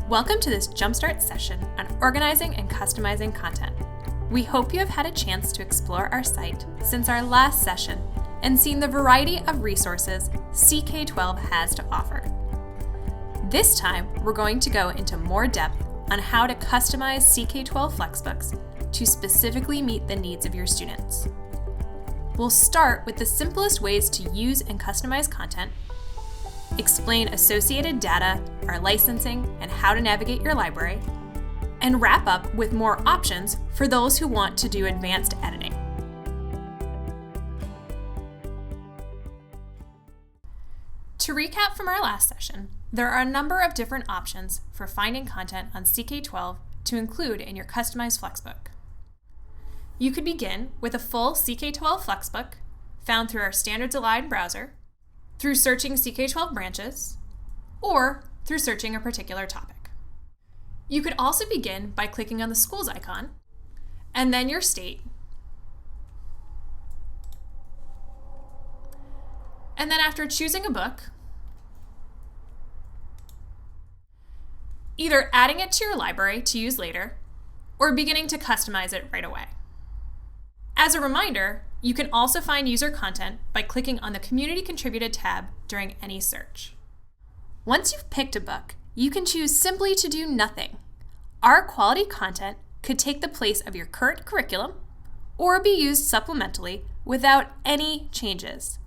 Welcome to this Jumpstart session on organizing and customizing content. We hope you have had a chance to explore our site since our last session and seen the variety of resources CK-12 has to offer. This time, we're going to go into more depth on how to customize CK-12 FlexBooks to specifically meet the needs of your students. We'll start with the simplest ways to use and customize content, explain associated data, our licensing, and how to navigate your library, and wrap up with more options for those who want to do advanced editing. To recap from our last session, there are a number of different options for finding content on CK-12 to include in your customized FlexBook. You could begin with a full CK-12 FlexBook found through our standards aligned browser, through searching CK-12 branches, or through searching a particular topic. You could also begin by clicking on the schools icon, and then your state, and then after choosing a book, either adding it to your library to use later, or beginning to customize it right away. As a reminder, you can also find user content by clicking on the Community Contributed tab during any search. Once you've picked a book, you can choose simply to do nothing. Our quality content could take the place of your current curriculum or be used supplementally without any changes.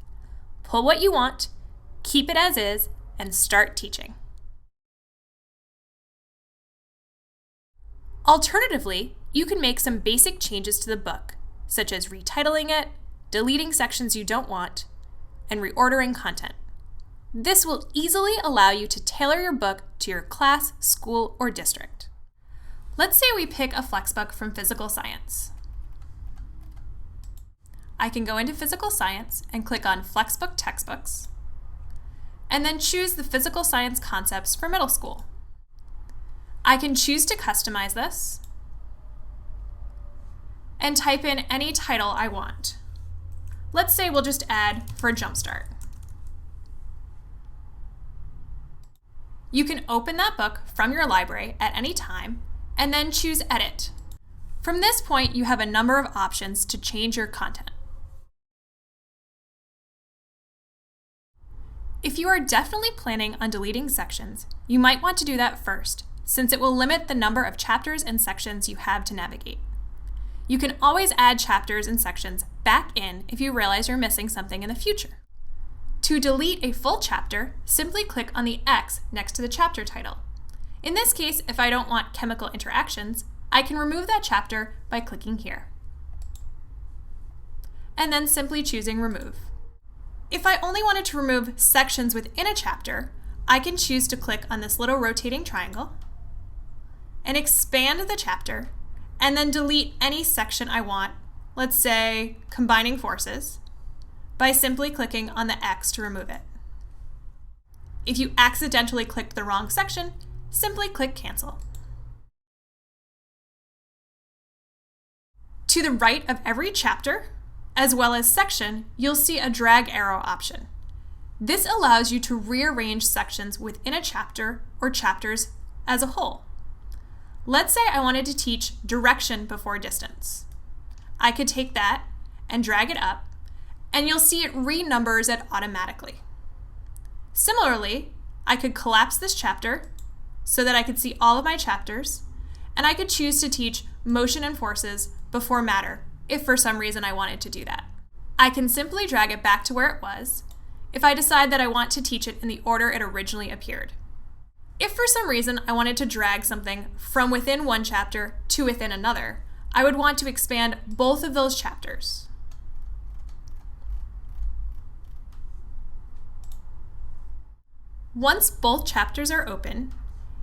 Pull what you want, keep it as is, and start teaching. Alternatively, you can make some basic changes to the book, such as retitling it, deleting sections you don't want, and reordering content. This will easily allow you to tailor your book to your class, school, or district. Let's say we pick a FlexBook from Physical Science. I can go into Physical Science and click on FlexBook Textbooks, and then choose the Physical Science concepts for middle school. I can choose to customize this and type in any title I want. Let's say we'll just add for Jumpstart. You can open that book from your library at any time and then choose Edit. From this point, you have a number of options to change your content. If you are definitely planning on deleting sections, you might want to do that first, since it will limit the number of chapters and sections you have to navigate. You can always add chapters and sections back in if you realize you're missing something in the future. To delete a full chapter, simply click on the X next to the chapter title. In this case, if I don't want chemical interactions, I can remove that chapter by clicking here, and then simply choosing Remove. If I only wanted to remove sections within a chapter, I can choose to click on this little rotating triangle and expand the chapter, and then delete any section I want, let's say Combining Forces, by simply clicking on the X to remove it. If you accidentally clicked the wrong section, simply click Cancel. To the right of every chapter, as well as section, you'll see a drag arrow option. This allows you to rearrange sections within a chapter or chapters as a whole. Let's say I wanted to teach direction before distance. I could take that and drag it up, and you'll see it renumbers it automatically. Similarly, I could collapse this chapter so that I could see all of my chapters, and I could choose to teach motion and forces before matter if for some reason I wanted to do that. I can simply drag it back to where it was if I decide that I want to teach it in the order it originally appeared. If for some reason I wanted to drag something from within one chapter to within another, I would want to expand both of those chapters. Once both chapters are open,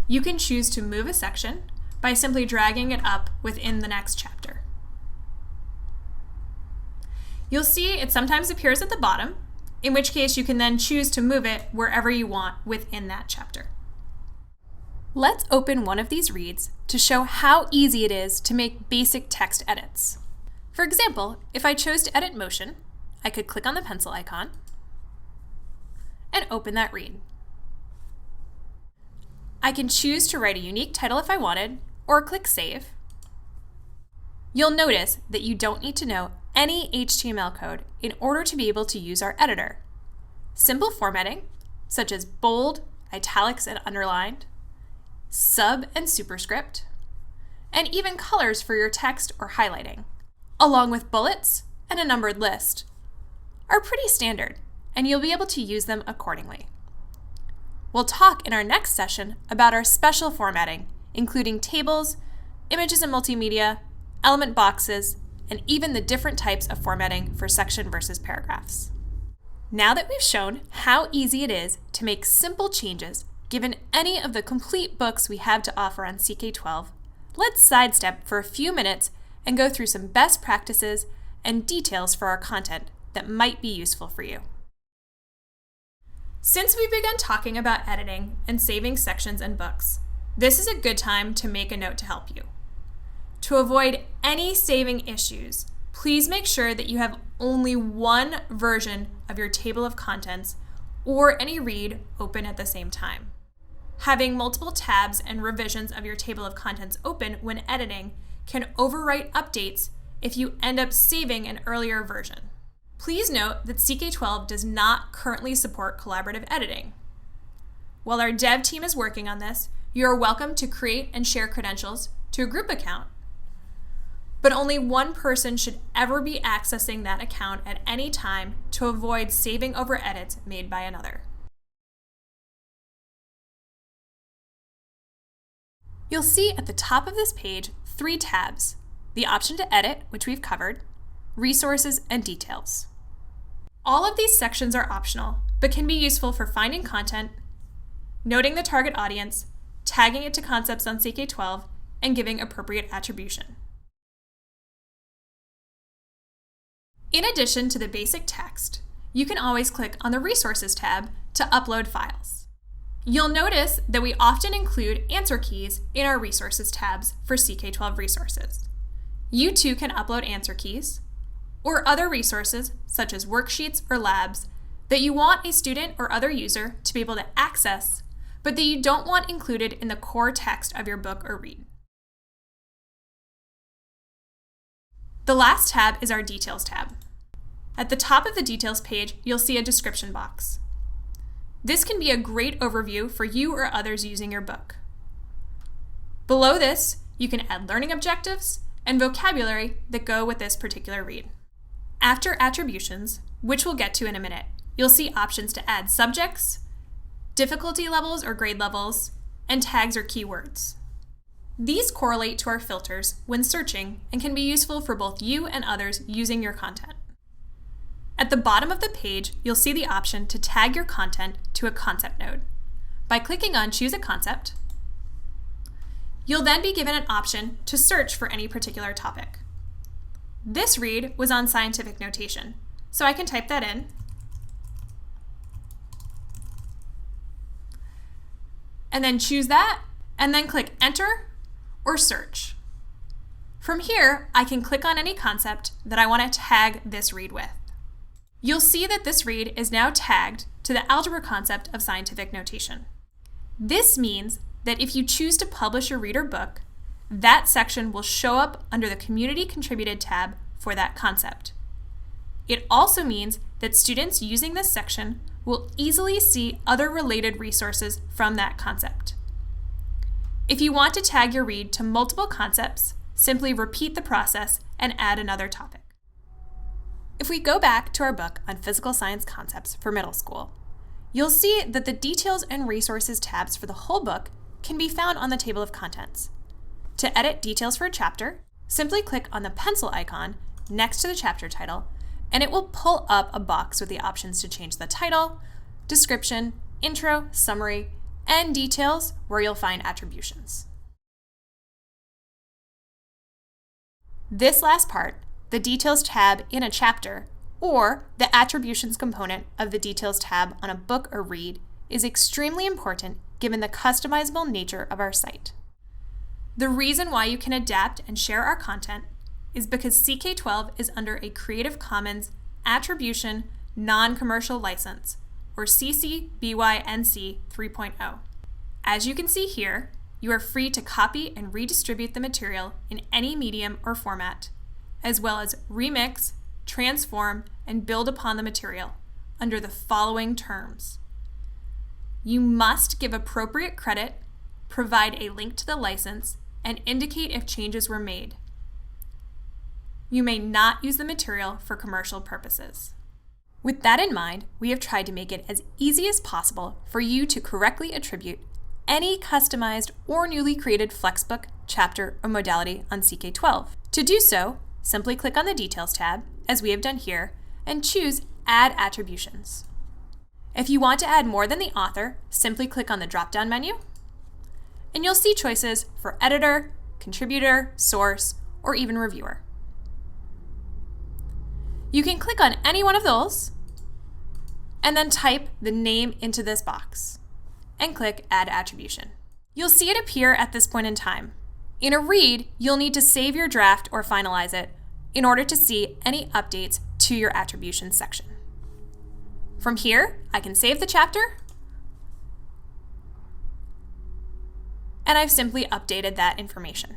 you can choose to move a section by simply dragging it up within the next chapter. You'll see it sometimes appears at the bottom, in which case you can then choose to move it wherever you want within that chapter. Let's open one of these reads to show how easy it is to make basic text edits. For example, if I chose to edit motion, I could click on the pencil icon and open that read. I can choose to write a unique title if I wanted, or click Save. You'll notice that you don't need to know any HTML code in order to be able to use our editor. Simple formatting, such as bold, italics, and underlined, sub and superscript, and even colors for your text or highlighting, along with bullets and a numbered list, are pretty standard, and you'll be able to use them accordingly. We'll talk in our next session about our special formatting, including tables, images and multimedia, element boxes, and even the different types of formatting for section versus paragraphs. Now that we've shown how easy it is to make simple changes given any of the complete books we have to offer on CK-12, let's sidestep for a few minutes and go through some best practices and details for our content that might be useful for you. Since we've begun talking about editing and saving sections and books, this is a good time to make a note to help you. To avoid any saving issues, please make sure that you have only one version of your table of contents or any read open at the same time. Having multiple tabs and revisions of your table of contents open when editing can overwrite updates if you end up saving an earlier version. Please note that CK-12 does not currently support collaborative editing. While our dev team is working on this, you are welcome to create and share credentials to a group account. But only one person should ever be accessing that account at any time to avoid saving over edits made by another. You'll see at the top of this page 3 tabs: the option to edit, which we've covered, resources, and details. All of these sections are optional, but can be useful for finding content, noting the target audience, tagging it to concepts on CK-12, and giving appropriate attribution. In addition to the basic text, you can always click on the Resources tab to upload files. You'll notice that we often include answer keys in our Resources tabs for CK-12 resources. You too can upload answer keys or other resources such as worksheets or labs that you want a student or other user to be able to access, but that you don't want included in the core text of your book or read. The last tab is our Details tab. At the top of the Details page, you'll see a description box. This can be a great overview for you or others using your book. Below this, you can add learning objectives and vocabulary that go with this particular read. After attributions, which we'll get to in a minute, you'll see options to add subjects, difficulty levels or grade levels, and tags or keywords. These correlate to our filters when searching and can be useful for both you and others using your content. At the bottom of the page, you'll see the option to tag your content to a concept node. By clicking on Choose a Concept, you'll then be given an option to search for any particular topic. This read was on scientific notation, so I can type that in, and then choose that, and then click Enter or Search. From here, I can click on any concept that I want to tag this read with. You'll see that this read is now tagged to the algebra concept of scientific notation. This means that if you choose to publish a read or book, that section will show up under the Community Contributed tab for that concept. It also means that students using this section will easily see other related resources from that concept. If you want to tag your read to multiple concepts, simply repeat the process and add another topic. If we go back to our book on physical science concepts for middle school, you'll see that the Details and Resources tabs for the whole book can be found on the table of contents. To edit details for a chapter, simply click on the pencil icon next to the chapter title, and it will pull up a box with the options to change the title, description, intro, summary, and details where you'll find attributions. This last part, the Details tab in a chapter, or the Attributions component of the Details tab on a book or read, is extremely important given the customizable nature of our site. The reason why you can adapt and share our content is because CK-12 is under a Creative Commons Attribution Non-Commercial License, or CC BY NC 3.0. As you can see here, you are free to copy and redistribute the material in any medium or format, as well as remix, transform, and build upon the material under the following terms. You must give appropriate credit, provide a link to the license, and indicate if changes were made. You may not use the material for commercial purposes. With that in mind, we have tried to make it as easy as possible for you to correctly attribute any customized or newly created FlexBook, chapter, or modality on CK-12. To do so, simply click on the Details tab, as we have done here, and choose Add Attributions. If you want to add more than the author, simply click on the drop-down menu, and you'll see choices for editor, contributor, source, or even reviewer. You can click on any one of those, and then type the name into this box, and click Add Attribution. You'll see it appear at this point in time. In a read, you'll need to save your draft or finalize it in order to see any updates to your attribution section. From here, I can save the chapter, and I've simply updated that information.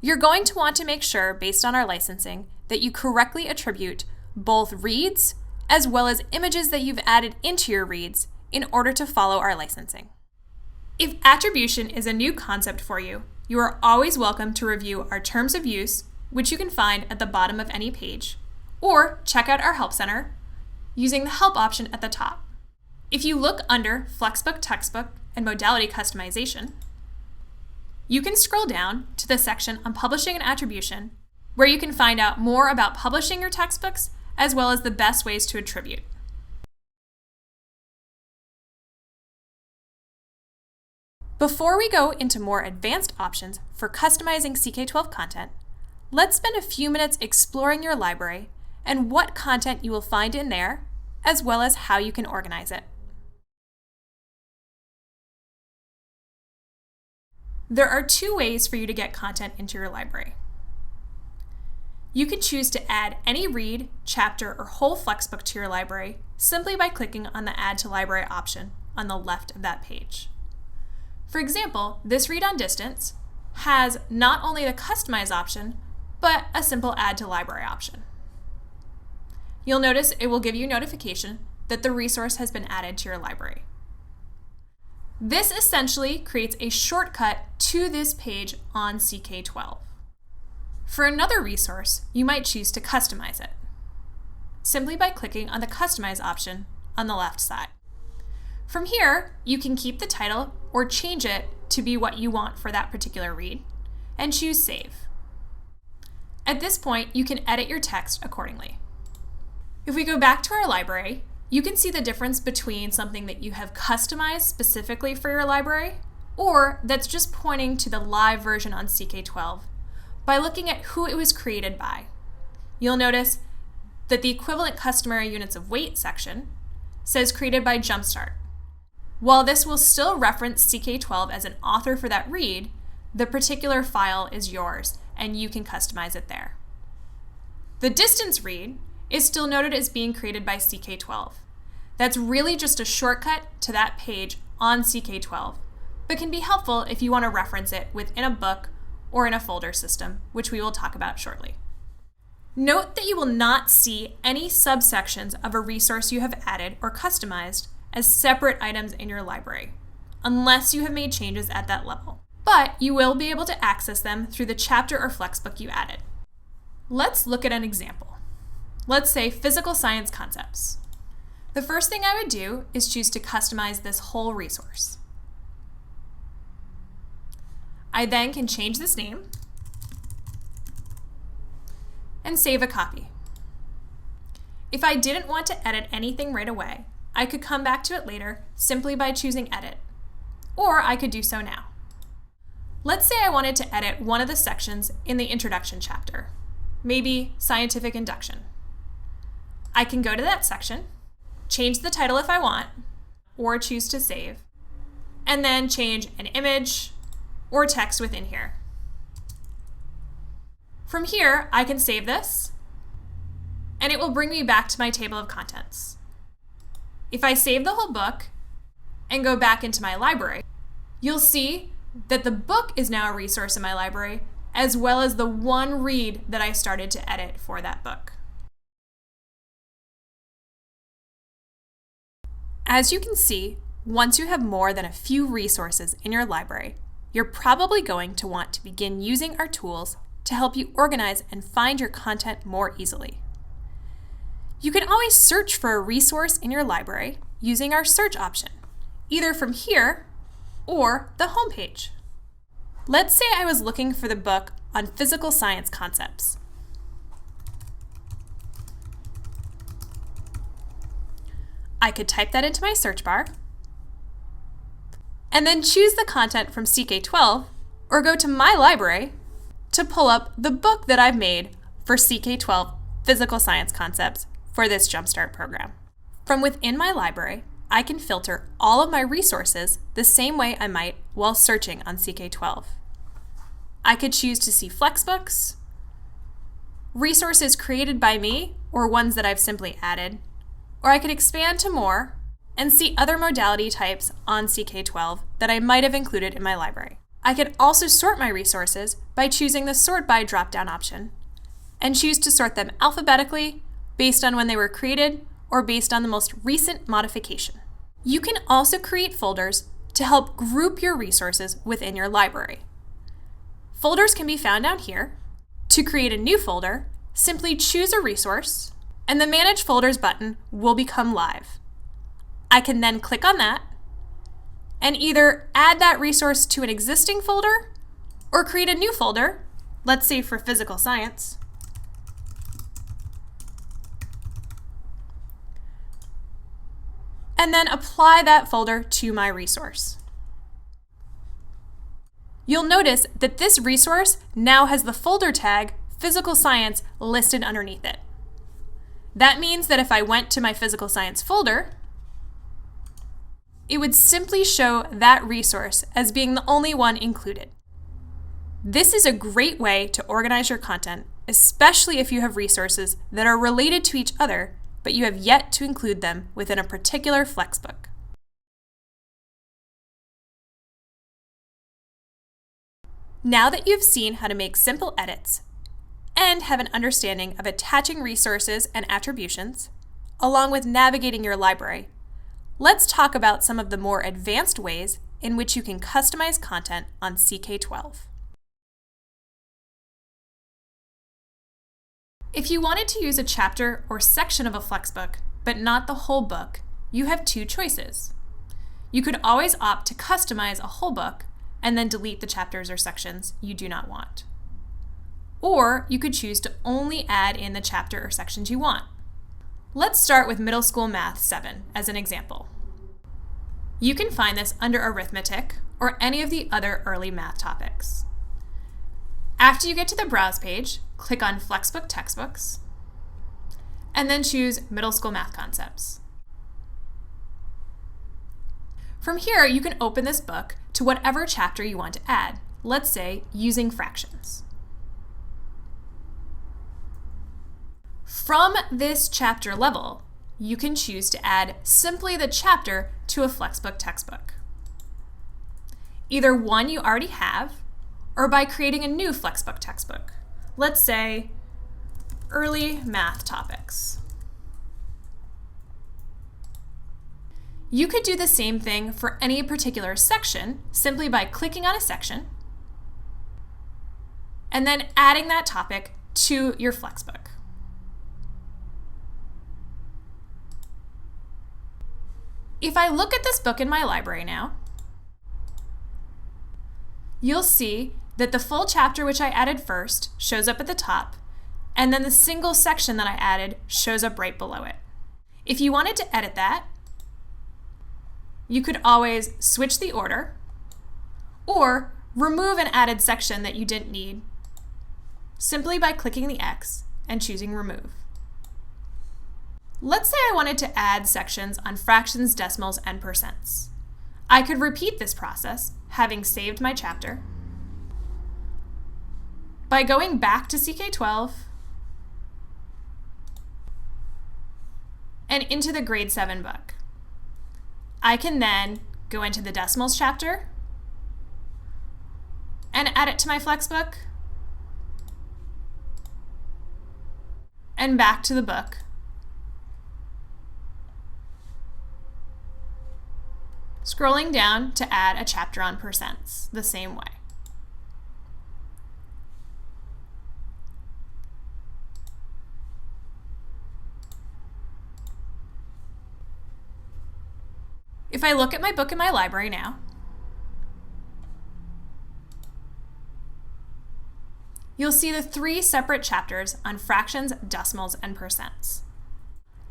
You're going to want to make sure, based on our licensing, that you correctly attribute both reads as well as images that you've added into your reads in order to follow our licensing. If attribution is a new concept for you, you are always welcome to review our terms of use, which you can find at the bottom of any page, or check out our Help Center using the Help option at the top. If you look under FlexBook Textbook and Modality Customization, you can scroll down to the section on Publishing and Attribution, where you can find out more about publishing your textbooks as well as the best ways to attribute. Before we go into more advanced options for customizing CK-12 content, let's spend a few minutes exploring your library and what content you will find in there, as well as how you can organize it. There are two ways for you to get content into your library. You can choose to add any read, chapter, or whole FlexBook to your library simply by clicking on the Add to Library option on the left of that page. For example, this read on distance has not only the Customize option, but a simple Add to Library option. You'll notice it will give you notification that the resource has been added to your library. This essentially creates a shortcut to this page on CK-12. For another resource, you might choose to customize it, simply by clicking on the Customize option on the left side. From here, you can keep the title or change it to be what you want for that particular read, and choose Save. At this point, you can edit your text accordingly. If we go back to our library, you can see the difference between something that you have customized specifically for your library, or that's just pointing to the live version on CK-12 by looking at who it was created by. You'll notice that the equivalent customary units of weight section says created by Jumpstart. While this will still reference CK-12 as an author for that read, the particular file is yours and you can customize it there. The distance read is still noted as being created by CK-12. That's really just a shortcut to that page on CK-12, but can be helpful if you want to reference it within a book or in a folder system, which we will talk about shortly. Note that you will not see any subsections of a resource you have added or customized as separate items in your library, unless you have made changes at that level. But you will be able to access them through the chapter or FlexBook you added. Let's look at an example. Let's say physical science concepts. The first thing I would do is choose to customize this whole resource. I then can change this name and save a copy. If I didn't want to edit anything right away, I could come back to it later simply by choosing Edit, or I could do so now. Let's say I wanted to edit one of the sections in the introduction chapter, maybe scientific induction. I can go to that section, change the title if I want, or choose to save, and then change an image or text within here. From here, I can save this, and it will bring me back to my table of contents. If I save the whole book and go back into my library, You'll see that the book is now a resource in my library, as well as the one read that I started to edit for that book. As you can see, once you have more than a few resources in your library, you're probably going to want to begin using our tools to help you organize and find your content more easily. You can always search for a resource in your library using our search option, either from here or the home page. Let's say I was looking for the book on physical science concepts. I could type that into my search bar and then choose the content from CK-12 or go to my library to pull up the book that I've made for CK-12 physical science concepts for this Jumpstart program. From within my library, I can filter all of my resources the same way I might while searching on CK-12. I could choose to see FlexBooks, resources created by me or ones that I've simply added, or I could expand to more and see other modality types on CK-12 that I might have included in my library. I could also sort my resources by choosing the Sort By drop-down option and choose to sort them alphabetically based on when they were created or based on the most recent modification. You can also create folders to help group your resources within your library. Folders can be found down here. To create a new folder, simply choose a resource and the Manage Folders button will become live. I can then click on that and either add that resource to an existing folder or create a new folder, let's say for physical science, and then apply that folder to my resource. You'll notice that this resource now has the folder tag Physical Science listed underneath it. That means that if I went to my Physical Science folder, it would simply show that resource as being the only one included. This is a great way to organize your content, especially if you have resources that are related to each other, but you have yet to include them within a particular FlexBook. Now that you've seen how to make simple edits and have an understanding of attaching resources and attributions, along with navigating your library, let's talk about some of the more advanced ways in which you can customize content on CK-12. If you wanted to use a chapter or section of a FlexBook, but not the whole book, you have two choices. You could always opt to customize a whole book and then delete the chapters or sections you do not want. Or you could choose to only add in the chapter or sections you want. Let's start with Middle School Math 7 as an example. You can find this under Arithmetic or any of the other early math topics. After you get to the Browse page, click on FlexBook Textbooks, and then choose Middle School Math Concepts. From here, you can open this book to whatever chapter you want to add, let's say using fractions. From this chapter level, you can choose to add simply the chapter to a FlexBook textbook. Either one you already have, or by creating a new FlexBook textbook. Let's say Early Math Topics. You could do the same thing for any particular section simply by clicking on a section and then adding that topic to your FlexBook. If I look at this book in my library now, you'll see that the full chapter which I added first shows up at the top, and then the single section that I added shows up right below it. If you wanted to edit that, you could always switch the order or remove an added section that you didn't need simply by clicking the X and choosing Remove. Let's say I wanted to add sections on fractions, decimals, and percents. I could repeat this process, having saved my chapter, by going back to CK-12 and into the Grade 7 book. I can then go into the decimals chapter and add it to my FlexBook, and back to the book. Scrolling down to add a chapter on percents the same way. If I look at my book in my library now, you'll see the 3 separate chapters on fractions, decimals, and percents.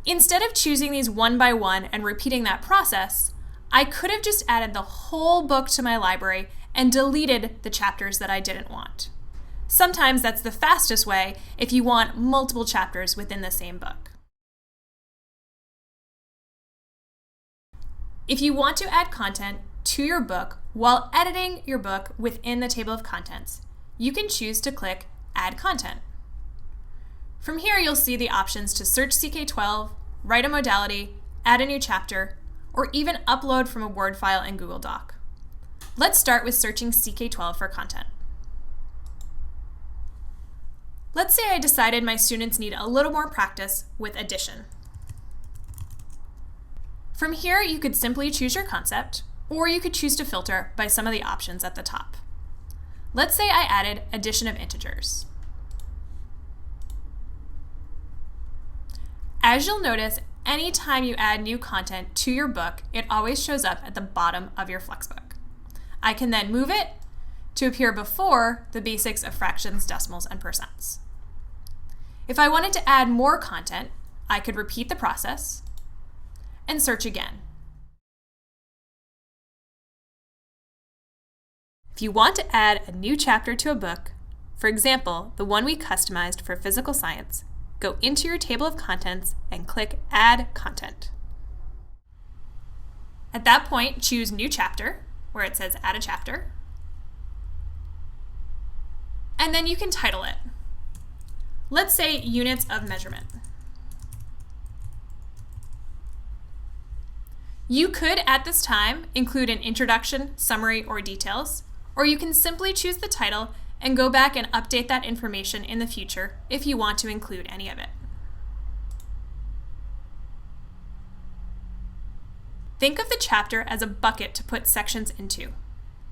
Instead of choosing these one by one and repeating that process, I could have just added the whole book to my library and deleted the chapters that I didn't want. Sometimes that's the fastest way if you want multiple chapters within the same book. If you want to add content to your book while editing your book within the table of contents, you can choose to click Add Content. From here, you'll see the options to search CK-12, write a modality, add a new chapter, or even upload from a Word file in Google Doc. Let's start with searching CK-12 for content. Let's say I decided my students need a little more practice with addition. From here, you could simply choose your concept, or you could choose to filter by some of the options at the top. Let's say I added addition of integers. As you'll notice, anytime you add new content to your book, it always shows up at the bottom of your FlexBook. I can then move it to appear before the basics of fractions, decimals, and percents. If I wanted to add more content, I could repeat the process and search again. If you want to add a new chapter to a book, for example, the one we customized for physical science, go into your table of contents and click Add Content. At that point, choose New Chapter, where it says Add a Chapter, and then you can title it. Let's say Units of Measurement. You could, at this time, include an introduction, summary, or details, or you can simply choose the title and go back and update that information in the future if you want to include any of it. Think of the chapter as a bucket to put sections into.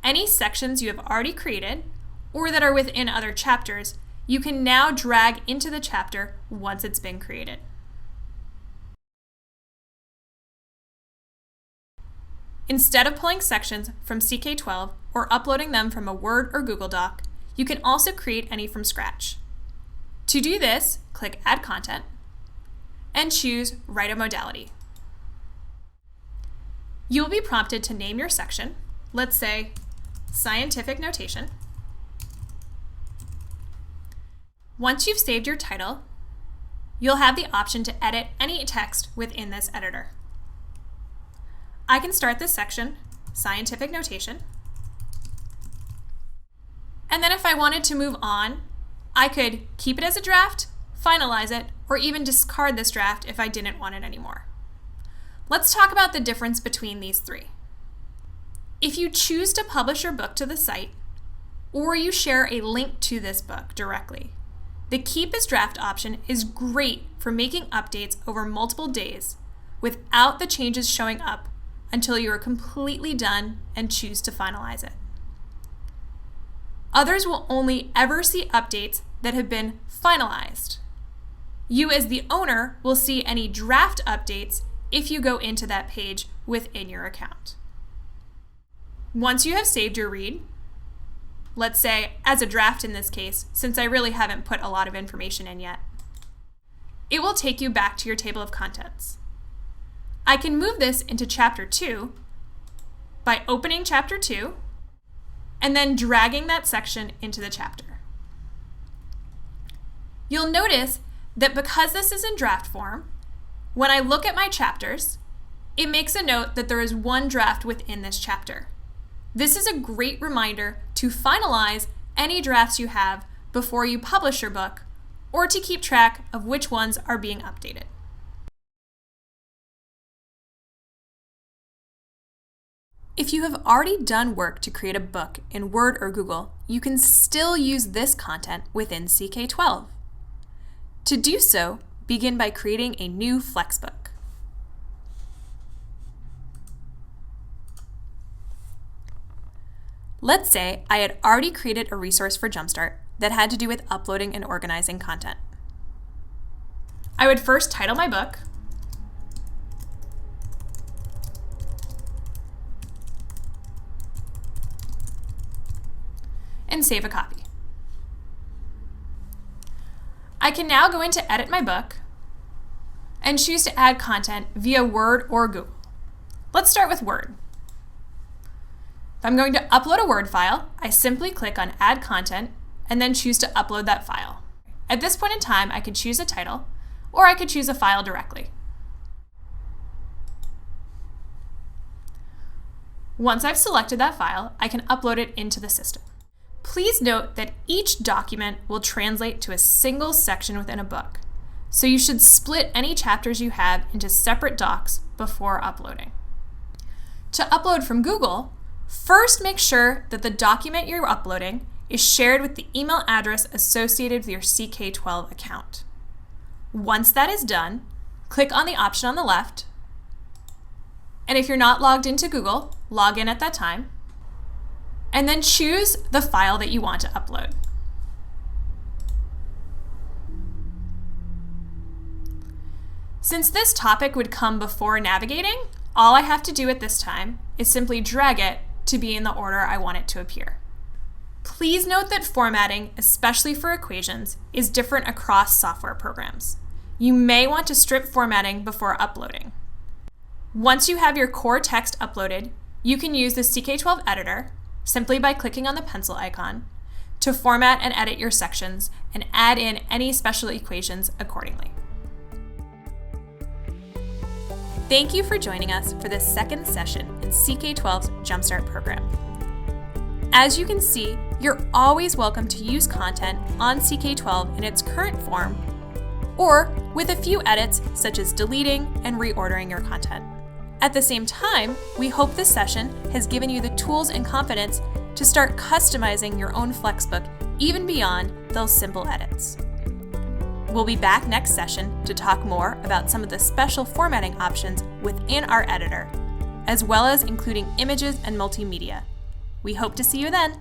Any sections you have already created or that are within other chapters, you can now drag into the chapter once it's been created. Instead of pulling sections from CK-12 or uploading them from a Word or Google Doc, you can also create any from scratch. To do this, click Add Content and choose Write a Modality. You will be prompted to name your section, let's say Scientific Notation. Once you've saved your title, you'll have the option to edit any text within this editor. I can start this section, Scientific Notation, and then if I wanted to move on, I could keep it as a draft, finalize it, or even discard this draft if I didn't want it anymore. Let's talk about the difference between these 3. If you choose to publish your book to the site, or you share a link to this book directly, the Keep as Draft option is great for making updates over multiple days without the changes showing up until you are completely done and choose to finalize it. Others will only ever see updates that have been finalized. You as the owner will see any draft updates if you go into that page within your account. Once you have saved your read, let's say as a draft in this case, since I really haven't put a lot of information in yet, it will take you back to your table of contents. I can move this into Chapter 2 by opening Chapter 2 and then dragging that section into the chapter. You'll notice that because this is in draft form, when I look at my chapters, it makes a note that there is one draft within this chapter. This is a great reminder to finalize any drafts you have before you publish your book, or to keep track of which ones are being updated. If you have already done work to create a book in Word or Google, you can still use this content within CK-12. To do so, begin by creating a new FlexBook. Let's say I had already created a resource for Jumpstart that had to do with uploading and organizing content. I would first title my book, and save a copy. I can now go in to edit my book and choose to add content via Word or Google. Let's start with Word. If I'm going to upload a Word file, I simply click on Add Content and then choose to upload that file. At this point in time, I could choose a title, or I could choose a file directly. Once I've selected that file, I can upload it into the system. Please note that each document will translate to a single section within a book, so you should split any chapters you have into separate docs before uploading. To upload from Google, first make sure that the document you're uploading is shared with the email address associated with your CK-12 account. Once that is done, click on the option on the left, and if you're not logged into Google, log in at that time, and then choose the file that you want to upload. Since this topic would come before navigating, all I have to do at this time is simply drag it to be in the order I want it to appear. Please note that formatting, especially for equations, is different across software programs. You may want to strip formatting before uploading. Once you have your core text uploaded, you can use the CK-12 editor simply by clicking on the pencil icon to format and edit your sections and add in any special equations accordingly. Thank you for joining us for this second session in CK-12's Jumpstart program. As you can see, you're always welcome to use content on CK-12 in its current form, or with a few edits such as deleting and reordering your content. At the same time, we hope this session has given you the tools and confidence to start customizing your own FlexBook even beyond those simple edits. We'll be back next session to talk more about some of the special formatting options within our editor, as well as including images and multimedia. We hope to see you then.